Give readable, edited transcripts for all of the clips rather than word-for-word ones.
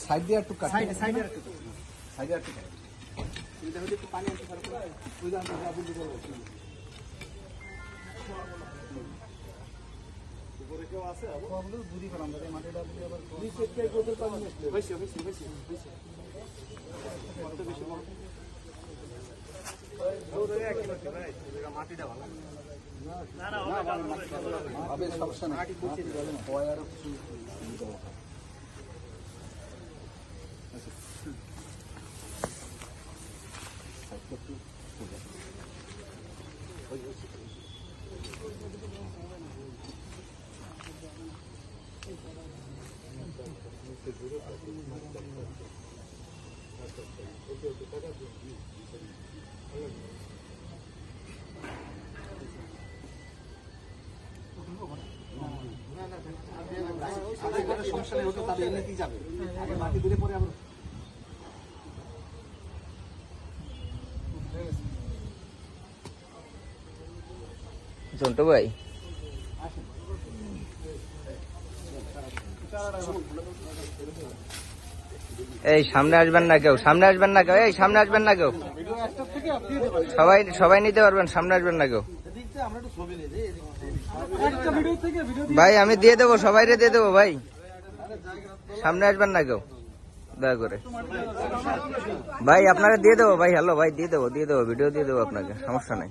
Side দিয়ে একটু কাট, সাইডে একটু সাইডে একটু কাট। এটা হচ্ছে একটু পানি আছে তারপরে ওই জায়গা থেকে আবুল করব উপরে কেউ আছে আবু দূরি করাম দাদা মাটিটা দিয়ে আবার নিচে থেকে গোদর পানি আসলে হইছে কত বেশি বড় ওরে একই করতে ভাই এটা মাটিটা ভালো না না হবে সমস্যা নাই, মাটি পচে যাবে না, হয় আর কিছু সমস্যা নেই, ওটা তাদের এমনিতেই যাবে আগে মাটি দিলে পরে আবার জন্টু ভাই এই সামনে আসবেন না কেউ, সামনে আসবেন না কেউ, এই সামনে আসবেন না কেউ, সবাই নিতে পারবেন, সামনে আসবেন না কেউ। ভাই আমি দিয়ে দেবো, সবাইরে দিয়ে দেবো ভাই, সামনে আসবেন না কেউ দয়া করে। ভাই আপনারা দিয়ে দেবো ভাই, হ্যালো ভাই, দিয়ে দেবো ভিডিও দিয়ে দেবো আপনাকে, সমস্যা নাই।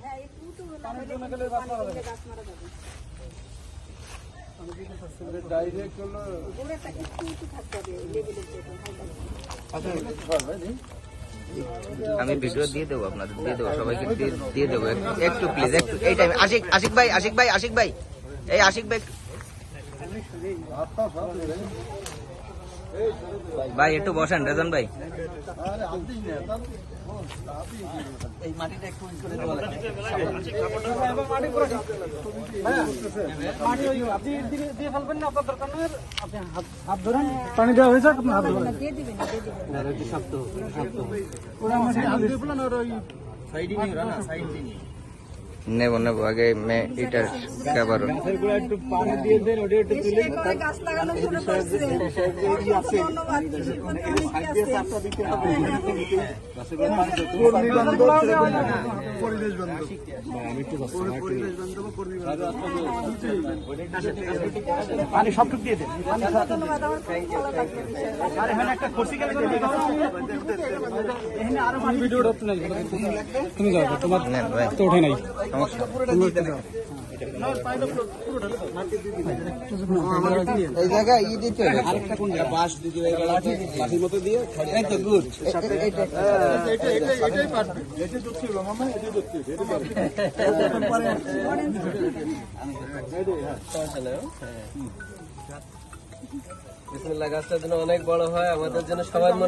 আমি ভিডিও দিয়ে দেবো আপনাদের, দিয়ে দেবো সবাইকে, দিয়ে দেবো একটু প্লিজ, একটু এই টাইমে। আশিক ভাই এই আশিক ভাই ভাই একটু বসেন, রেজন ভাই। এই মাটিটা একটু করে দেওয়া লাগবে মাটি ওই আপনি দিয়ে ফেলবেন না, আপনার দরকার নেই, আপনি হাত ধরেন, পানি দেওয়া হয়েছে আপনি হাত ধরেন দিয়ে দিবেন না এটা শক্ত ওরা মাটি হাত দিয়ে ফেলেন আর ওই সাইডে নিয়ে না সাইড দিয়ে নেব আগে মে এটা কভার একটু পানি দিয়ে দেন, ওটা একটু তুলে গাছ লাগানো শুরু করছে পরিবেশ বান্ধব পানি সবটুকু দিয়ে দেন, আর এখানে একটা খরচি গেলে এখানে আরো ভিডিওটা তুলে তুমি যাও, তোমার তো ওঠে নাই এই জায়গায় ই দিতে হবে, আরেকটা কোন জায়গা বাঁশ দিতে বাঁশের মতো দিয়ে একদম গুড এটাই পারবে, এটা দুঃখী মামা, এটা দুঃখী এটা পারবে বিসমিল্লাহ। গাছটা যেন অনেক বড় হয়, আমাদের জন্য সবার মনে